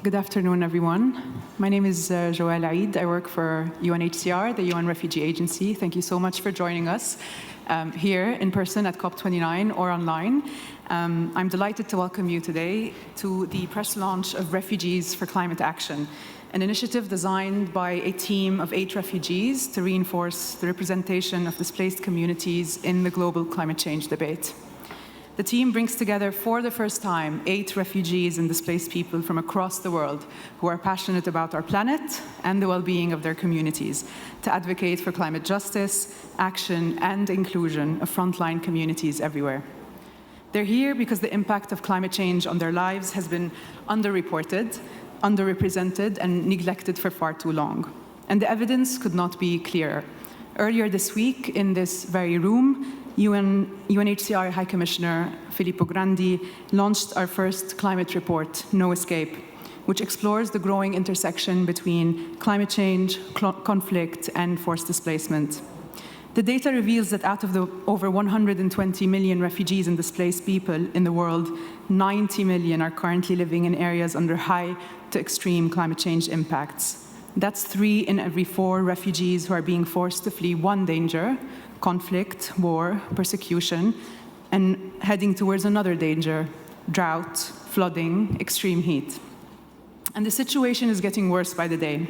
Good afternoon, everyone. My name is Joël Aïd. I work for UNHCR, the UN Refugee Agency. Thank you so much for joining us here in person at COP29 or online. I'm delighted to welcome you today to the press launch of Refugees for Climate Action, an initiative designed by a team of 8 refugees to reinforce the representation of displaced communities in the global climate change debate. The team brings together for the first time 8 refugees and displaced people from across the world who are passionate about our planet and the well-being of their communities to advocate for climate justice, action, and inclusion of frontline communities everywhere. They're here because the impact of climate change on their lives has been underreported, underrepresented, and neglected for far too long. And the evidence could not be clearer. Earlier this week, in this very room, UNHCR High Commissioner Filippo Grandi launched our first climate report, No Escape, which explores the growing intersection between climate change, conflict, and forced displacement. The data reveals that out of the over 120 million refugees and displaced people in the world, 90 million are currently living in areas under high to extreme climate change impacts. That's 3 in every 4 refugees who are being forced to flee one danger: conflict, war, persecution, and heading towards another danger: drought, flooding, extreme heat. And the situation is getting worse by the day.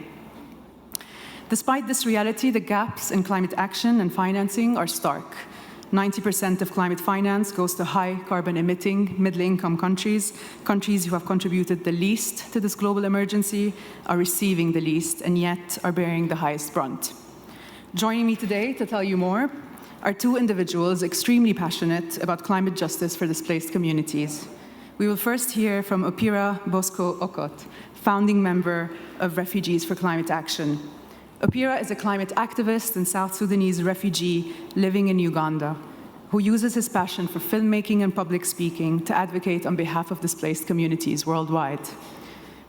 Despite this reality, the gaps in climate action and financing are stark. 90% of climate finance goes to high carbon emitting, middle-income countries. Countries who have contributed the least to this global emergency are receiving the least and yet are bearing the highest brunt. Joining me today to tell you more are 2 individuals extremely passionate about climate justice for displaced communities. We will first hear from Opira Bosco-Okot, founding member of Refugees for Climate Action. Opira is a climate activist and South Sudanese refugee living in Uganda, who uses his passion for filmmaking and public speaking to advocate on behalf of displaced communities worldwide.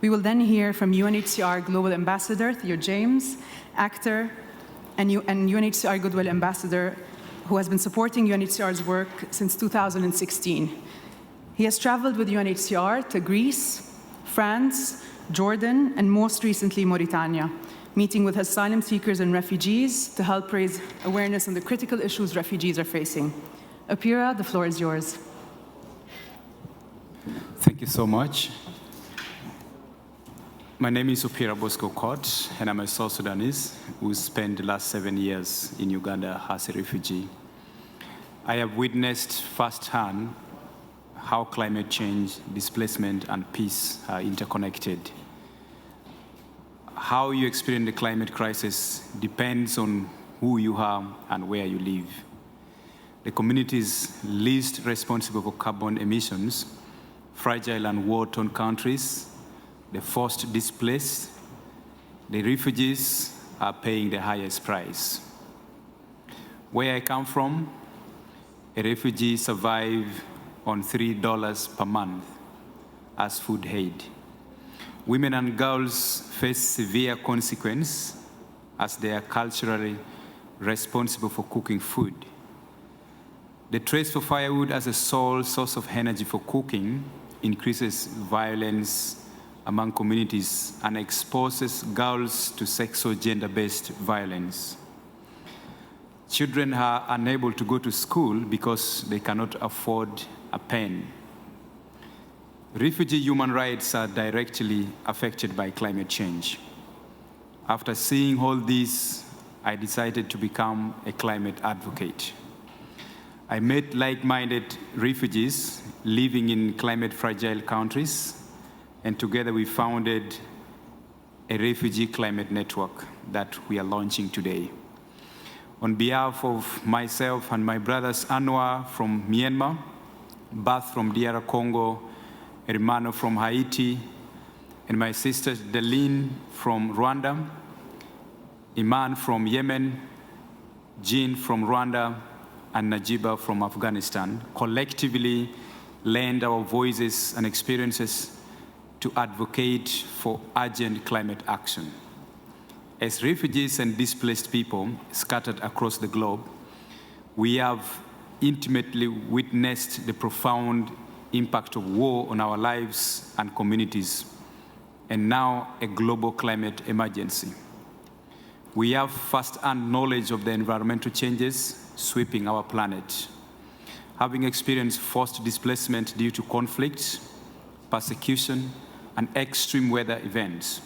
We will then hear from UNHCR Global Ambassador Theo James, actor, and UNHCR Goodwill Ambassador, who has been supporting UNHCR's work since 2016. He has traveled with UNHCR to Greece, France, Jordan, and most recently Mauritania, meeting with asylum seekers and refugees to help raise awareness on the critical issues refugees are facing. Opira, the floor is yours. Thank you so much. My name is Opira Bosco-Okot, and I'm a South Sudanese who spent the last 7 years in Uganda as a refugee. I have witnessed firsthand how climate change, displacement, and peace are interconnected. How you experience the climate crisis depends on who you are and where you live. The communities least responsible for carbon emissions, fragile and war-torn countries, the forced displaced, the refugees are paying the highest price. Where I come from, a refugee survives on $3 per month as food aid. Women and girls face severe consequences as they are culturally responsible for cooking food. The trace for firewood as a sole source of energy for cooking increases violence among communities and exposes girls to sexual gender-based violence. Children are unable to go to school because they cannot afford a pen. Refugee human rights are directly affected by climate change. After seeing all this, I decided to become a climate advocate. I met like-minded refugees living in climate-fragile countries, and together we founded a refugee climate network that we are launching today. On behalf of myself and my brothers Anwar from Myanmar, Bath from DR Congo, Hermano from Haiti, and my sister Deline from Rwanda, Iman from Yemen, Jean from Rwanda, and Najiba from Afghanistan, collectively lend our voices and experiences to advocate for urgent climate action. As refugees and displaced people scattered across the globe, we have intimately witnessed the profound impact of war on our lives and communities. and now a global climate emergency. We have first-hand knowledge of the environmental changes sweeping our planet, having experienced forced displacement due to conflict, persecution, and extreme weather events.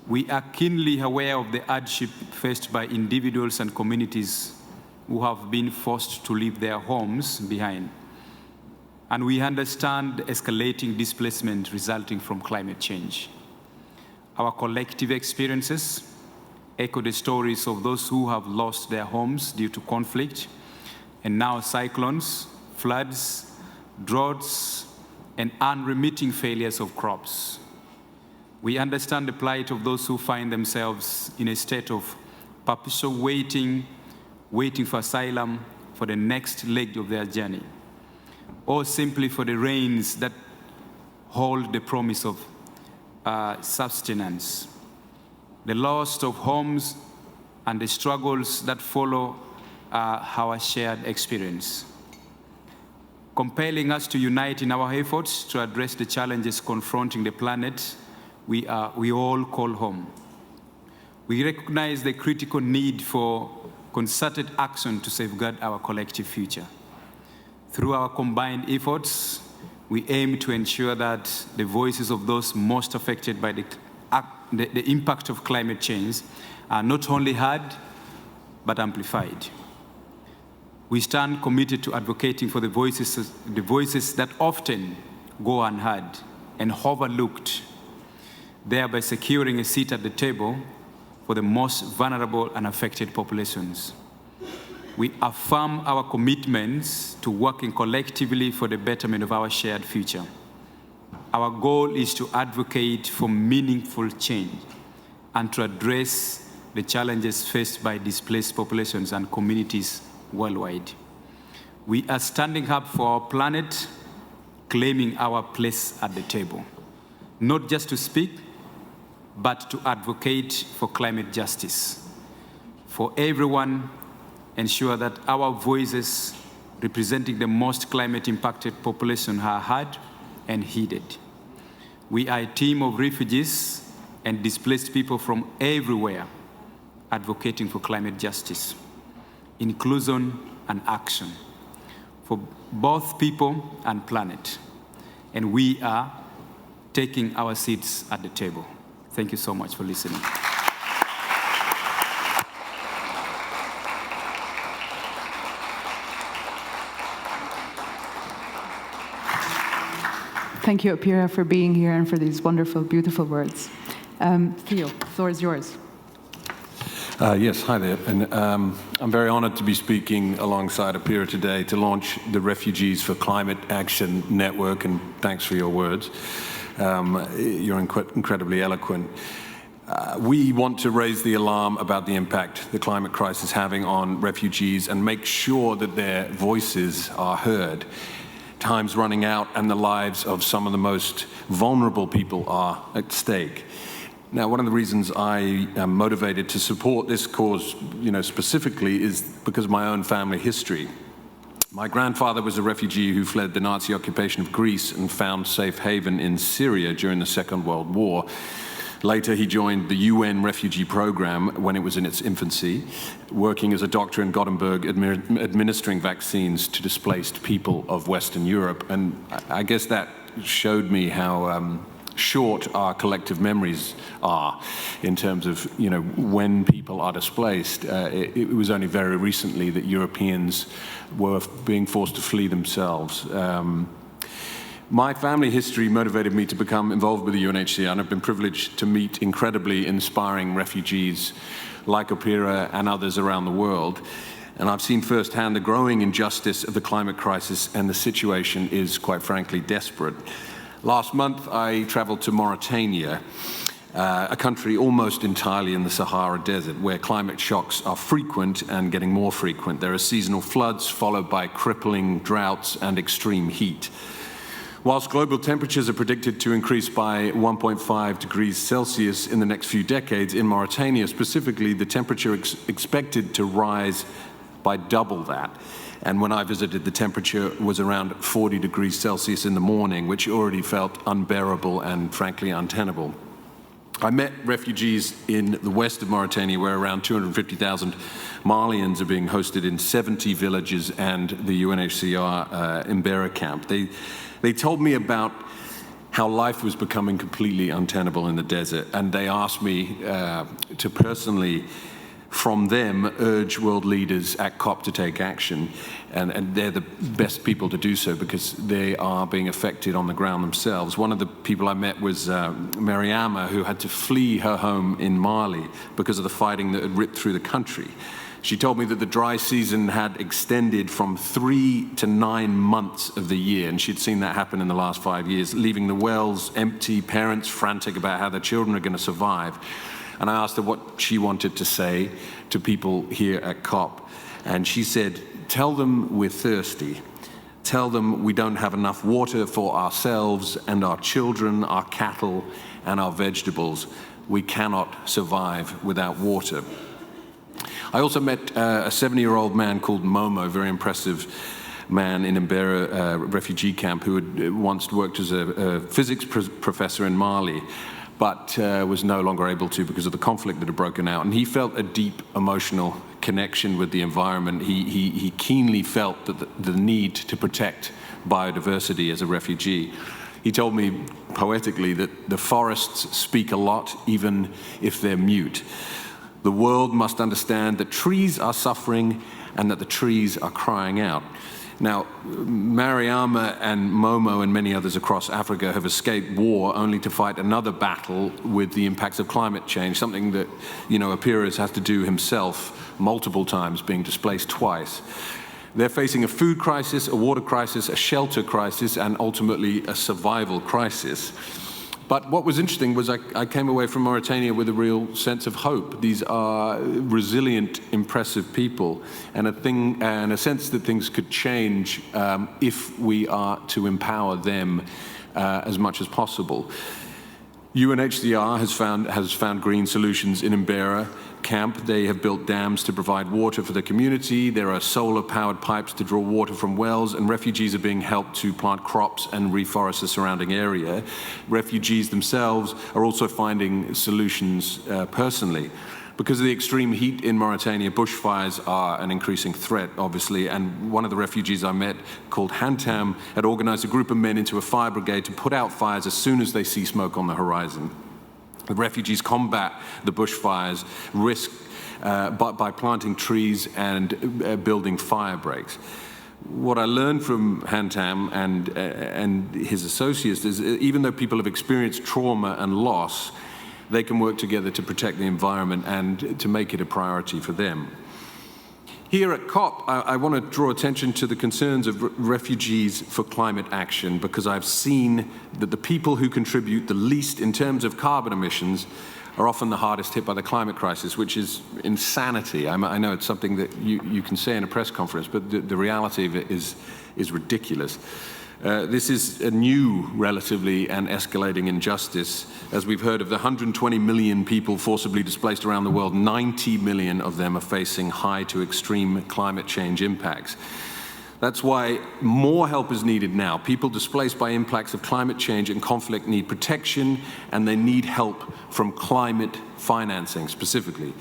We are keenly aware of the hardship faced by individuals and communities who have been forced to leave their homes behind. And we understand the escalating displacement resulting from climate change. Our collective experiences echo the stories of those who have lost their homes due to conflict, and now cyclones, floods, droughts, and unremitting failures of crops. We understand the plight of those who find themselves in a state of perpetual waiting for asylum for the next leg of their journey, or simply for the rains that hold the promise of sustenance. The loss of homes and the struggles that follow our shared experience, compelling us to unite in our efforts to address the challenges confronting the planet we all call home. We recognize the critical need for concerted action to safeguard our collective future. Through our combined efforts, we aim to ensure that the voices of those most affected by the impact of climate change are not only heard, but amplified. We stand committed to advocating for the voices that often go unheard and overlooked, thereby securing a seat at the table for the most vulnerable and affected populations. We affirm our commitments to working collectively for the betterment of our shared future. Our goal is to advocate for meaningful change and to address the challenges faced by displaced populations and communities worldwide. We are standing up for our planet, claiming our place at the table, not just to speak, but to advocate for climate justice. For everyone, ensure that our voices representing the most climate-impacted population are heard and heeded. We are a team of refugees and displaced people from everywhere advocating for climate justice, inclusion, and action for both people and planet. And we are taking our seats at the table. Thank you so much for listening. Thank you, Apira, for being here and for these wonderful, beautiful words. Theo, the floor is yours. Yes, hi there. And I'm very honored to be speaking alongside Apira today to launch the Refugees for Climate Action Network, and thanks for your words. You're incredibly eloquent. We want to raise the alarm about the impact the climate crisis is having on refugees and make sure that their voices are heard. Time's running out and the lives of some of the most vulnerable people are at stake. Now, one of the reasons I am motivated to support this cause, specifically, is because of my own family history. My grandfather was a refugee who fled the Nazi occupation of Greece and found safe haven in Syria during the Second World War. Later, he joined the UN refugee program when it was in its infancy, working as a doctor in Gothenburg, administering vaccines to displaced people of Western Europe. And I guess that showed me how short our collective memories are in terms of, when people are displaced. It was only very recently that Europeans were being forced to flee themselves. My family history motivated me to become involved with the UNHCR, and I've been privileged to meet incredibly inspiring refugees like Apira and others around the world. And I've seen firsthand the growing injustice of the climate crisis, and the situation is, quite frankly, desperate. Last month, I traveled to Mauritania, a country almost entirely in the Sahara Desert, where climate shocks are frequent and getting more frequent. There are seasonal floods followed by crippling droughts and extreme heat. Whilst global temperatures are predicted to increase by 1.5 degrees Celsius in the next few decades, in Mauritania specifically, the temperature expected to rise by double that. And when I visited, the temperature was around 40 degrees Celsius in the morning, which already felt unbearable and frankly untenable. I met refugees in the west of Mauritania, where around 250,000 Malians are being hosted in 70 villages and the UNHCR Mbera camp. They told me about how life was becoming completely untenable in the desert, and they asked me to personally, from them, urge world leaders at COP to take action. And they're the best people to do so because they are being affected on the ground themselves. One of the people I met was Mariama, who had to flee her home in Mali because of the fighting that had ripped through the country. She told me that the dry season had extended from 3 to 9 months of the year, and she'd seen that happen in the last 5 years, leaving the wells empty, parents frantic about how their children are going to survive. And I asked her what she wanted to say to people here at COP. And she said, tell them we're thirsty. Tell them we don't have enough water for ourselves and our children, our cattle, and our vegetables. We cannot survive without water. I also met a 70-year-old man called Momo, very impressive man in Mbera refugee camp who had once worked as a physics professor in Mali, but was no longer able to because of the conflict that had broken out. And he felt a deep emotional connection with the environment. He keenly felt that the need to protect biodiversity as a refugee. He told me poetically that the forests speak a lot, even if they're mute. The world must understand that trees are suffering and that the trees are crying out. Now, Mariama and Momo and many others across Africa have escaped war only to fight another battle with the impacts of climate change, something that, Apires has to do himself multiple times, being displaced twice. They're facing a food crisis, a water crisis, a shelter crisis, and ultimately a survival crisis. But what was interesting was I came away from Mauritania with a real sense of hope. These are resilient, impressive people, and a sense that things could change if we are to empower them as much as possible. UNHCR has found green solutions in Mbera camp. They have built dams to provide water for the community. There are solar-powered pipes to draw water from wells, and refugees are being helped to plant crops and reforest the surrounding area. Refugees themselves are also finding solutions personally. Because of the extreme heat in Mauritania, bushfires are an increasing threat, obviously, and one of the refugees I met, called Hantam, had organized a group of men into a fire brigade to put out fires as soon as they see smoke on the horizon. The refugees combat the bushfires by planting trees and building fire breaks. What I learned from Hantam and his associates is even though people have experienced trauma and loss, they can work together to protect the environment and to make it a priority for them. Here at COP, I want to draw attention to the concerns of refugees for climate action, because I've seen that the people who contribute the least in terms of carbon emissions are often the hardest hit by the climate crisis, which is insanity. I know it's something that you can say in a press conference, but the reality of it is ridiculous. This is a new, relatively, and escalating injustice. As we've heard of the 120 million people forcibly displaced around the world, 90 million of them are facing high to extreme climate change impacts. That's why more help is needed now. People displaced by impacts of climate change and conflict need protection, and they need help from climate financing specifically.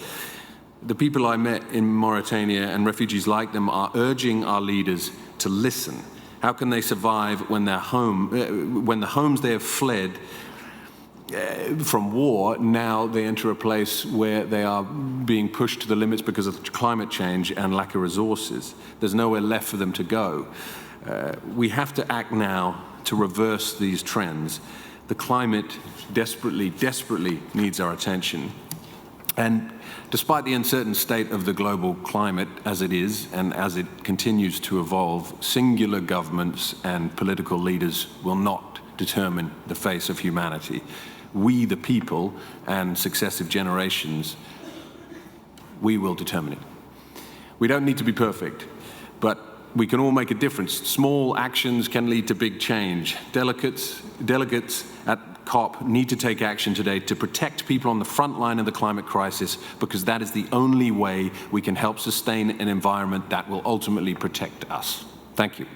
The people I met in Mauritania and refugees like them are urging our leaders to listen. How can they survive when the homes they have fled from war, now they enter a place where they are being pushed to the limits because of climate change and lack of resources? There's nowhere left for them to go. We have to act now to reverse these trends. The climate desperately, desperately needs our attention. And despite the uncertain state of the global climate as it is and as it continues to evolve, singular governments and political leaders will not determine the face of humanity. We, the people, and successive generations, we will determine it. We don't need to be perfect, but we can all make a difference. Small actions can lead to big change. Delegates at COP need to take action today to protect people on the front line of the climate crisis, because that is the only way we can help sustain an environment that will ultimately protect us. Thank you.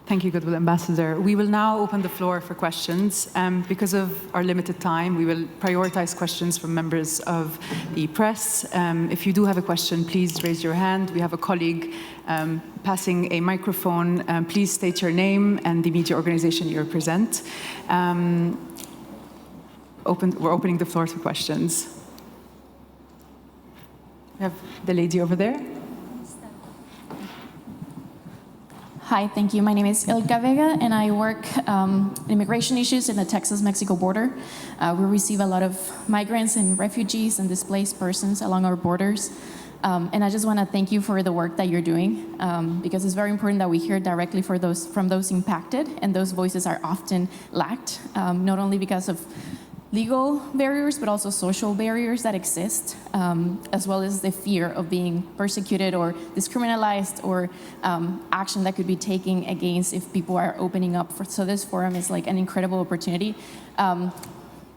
Thank you, Goodwill Ambassador. We will now open the floor for questions. Because of our limited time, we will prioritize questions from members of the press. If you do have a question, please raise your hand. We have a colleague passing a microphone. Please state your name and the media organization you represent. We're opening the floor for questions. We have the lady over there. Hi, thank you. My name is Ilka Vega, and I work in immigration issues in the Texas-Mexico border. We receive a lot of migrants and refugees and displaced persons along our borders. And I just want to thank you for the work that you're doing, because it's very important that we hear directly from those impacted, and those voices are often lacked, not only because of legal barriers, but also social barriers that exist, as well as the fear of being persecuted or discriminalized, or action that could be taken against if people are opening up. So this forum is like an incredible opportunity.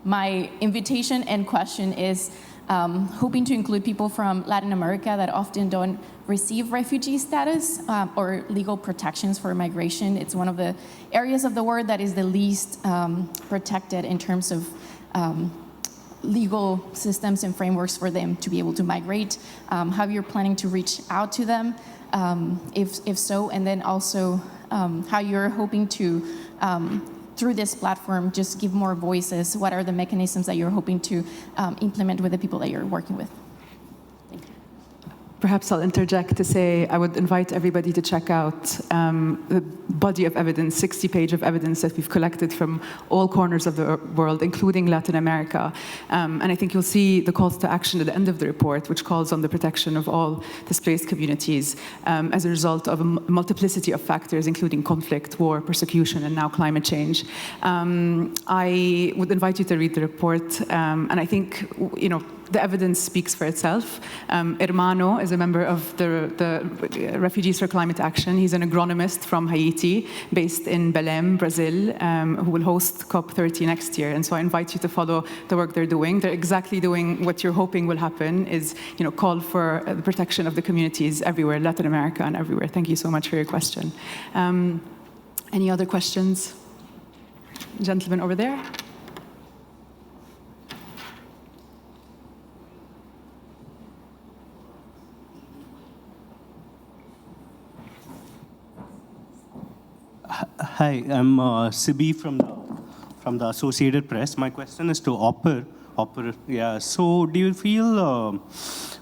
My invitation and question is hoping to include people from Latin America that often don't receive refugee status or legal protections for migration. It's one of the areas of the world that is the least protected in terms of legal systems and frameworks for them to be able to migrate, how you're planning to reach out to them, if so, and then also how you're hoping to, through this platform, just give more voices. What are the mechanisms that you're hoping to implement with the people that you're working with? Perhaps I'll interject to say I would invite everybody to check out the body of evidence, 60-page of evidence that we've collected from all corners of the world, including Latin America. And I think you'll see the calls to action at the end of the report, which calls on the protection of all displaced communities as a result of a multiplicity of factors, including conflict, war, persecution, and now climate change. I would invite you to read the report. And I think, the evidence speaks for itself. Hermano is a member of the Refugees for Climate Action. He's an agronomist from Haiti, based in Belém, Brazil, who will host COP30 next year. And so I invite you to follow the work they're doing. They're exactly doing what you're hoping will happen, is call for the protection of the communities everywhere, Latin America and everywhere. Thank you so much for your question. Any other questions? Gentleman over there. Hi, I'm Sibi from the Associated Press. My question is to Oper. Yeah. So, do you feel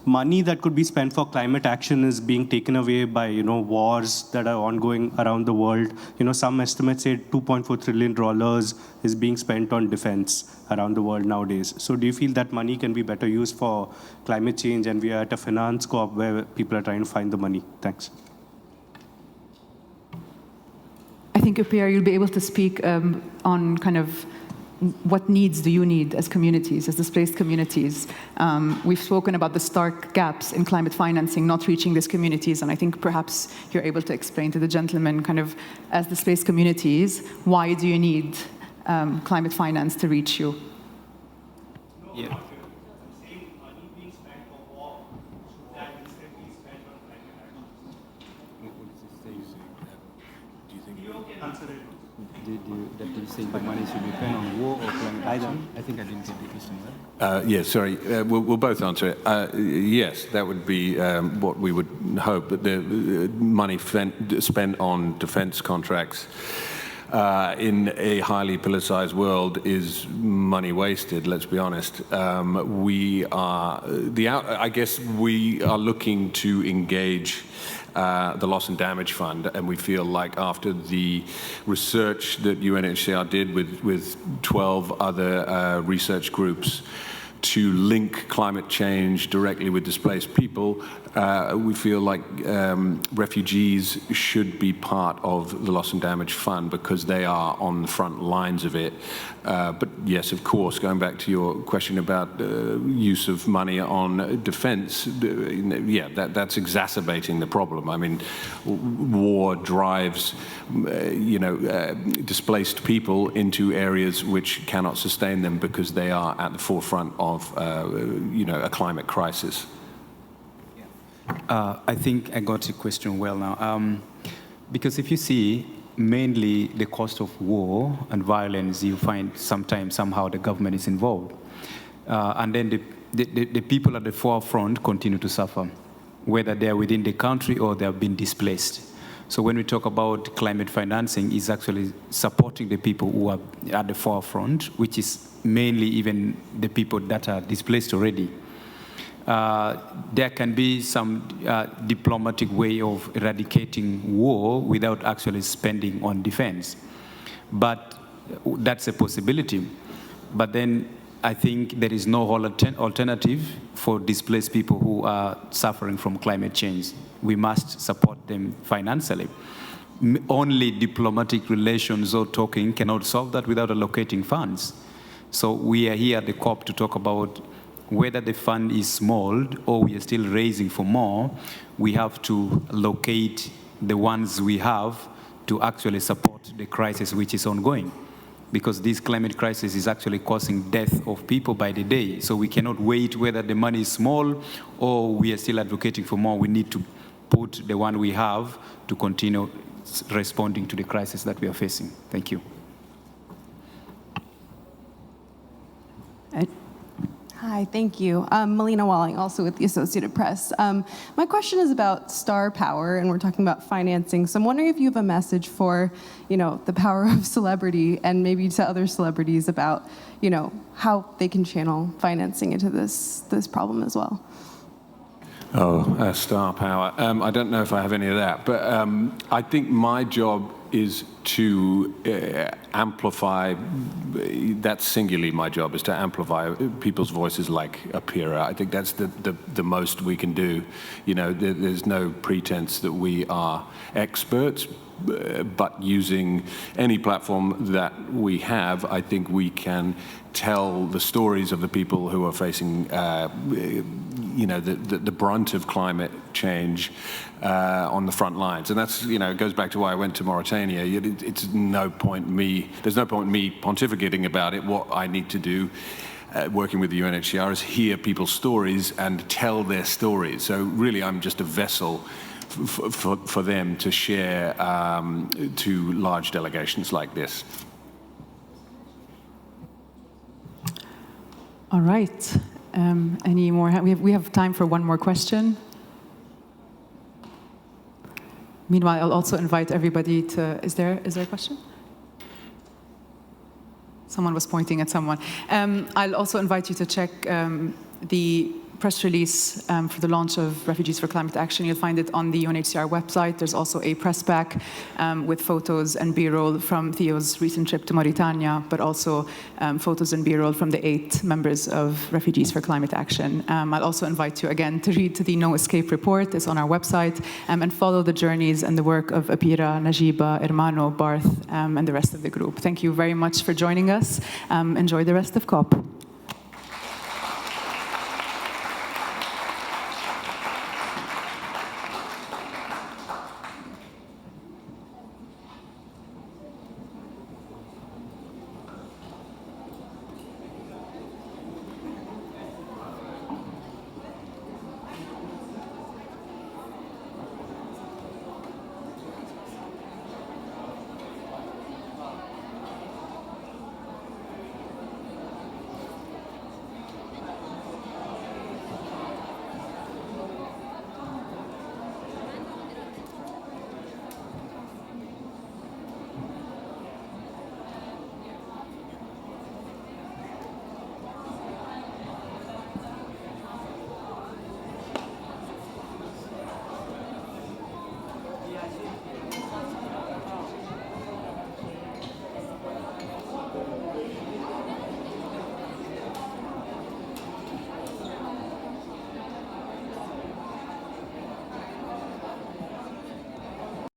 money that could be spent for climate action is being taken away by wars that are ongoing around the world? Some estimates say $2.4 trillion is being spent on defense around the world nowadays. So, do you feel that money can be better used for climate change, and we are at a finance co-op where people are trying to find the money? Thanks. I think, Pierre, you'll be able to speak on kind of what needs do you need as communities, as displaced communities. We've spoken about the stark gaps in climate financing not reaching these communities, and I think perhaps you're able to explain to the gentleman, kind of, as displaced communities, why do you need climate finance to reach you? Yeah. That you think the money should be spent on war or climate action? I think I didn't get the question right. Yes, sorry. We'll both answer it. Yes, that would be what we would hope, that the money spent on defense contracts in a highly politicized world is money wasted, let's be honest. I guess we are looking to engage the Loss and Damage Fund, and we feel like after the research that UNHCR did with 12 other research groups to link climate change directly with displaced people. We feel like refugees should be part of the Loss and Damage Fund because they are on the front lines of it. But yes, of course, going back to your question about use of money on defense, yeah, that's exacerbating the problem. I mean, war drives, displaced people into areas which cannot sustain them because they are at the forefront of, a climate crisis. I think I got your question well now. Because if you see, mainly the cost of war and violence, you find sometimes somehow the government is involved. And then the people at the forefront continue to suffer, whether they're within the country or they have been displaced. So when we talk about climate financing, it's actually supporting the people who are at the forefront, which is mainly even the people that are displaced already. There can be some diplomatic way of eradicating war without actually spending on defense. But that's a possibility. But then I think there is no alternative for displaced people who are suffering from climate change. We must support them financially. Only diplomatic relations or talking cannot solve that without allocating funds. So we are here at the COP to talk about whether the fund is small or we are still raising for more. We have to locate the ones we have to actually support the crisis which is ongoing. Because this climate crisis is actually causing death of people by the day. So we cannot wait whether the money is small or we are still advocating for more. We need to put the one we have to continue responding to the crisis that we are facing. Thank you. Hi, thank you. I'm Melina Walling, also with the Associated Press. My question is about star power, and we're talking about financing. So I'm wondering if you have a message for, the power of celebrity, and maybe to other celebrities about, how they can channel financing into this problem as well. Oh, star power. I don't know if I have any of that, but I think my job is to amplify, that's singularly my job, is to amplify people's voices like Apira. I think that's the most we can do. There's no pretense that we are experts, but using any platform that we have, I think we can tell the stories of the people who are facing the brunt of climate change on the front lines. And that's, it goes back to why I went to Mauritania. There's no point in me pontificating about it. What I need to do, working with the UNHCR, is hear people's stories and tell their stories. So really, I'm just a vessel for them to share to large delegations like this. All right. Any more? We have time for one more question. Meanwhile, I'll also invite everybody to. Is there a question? Someone was pointing at someone. I'll also invite you to check the press release for the launch of Refugees for Climate Action. You'll find it on the UNHCR website. There's also a press pack with photos and B-roll from Theo's recent trip to Mauritania, but also photos and B-roll from the 8 members of Refugees for Climate Action. I'll also invite you again to read the No Escape report. It's on our website, and follow the journeys and the work of Apira, Najiba, Hermano, Barth, and the rest of the group. Thank you very much for joining us. Enjoy the rest of COP.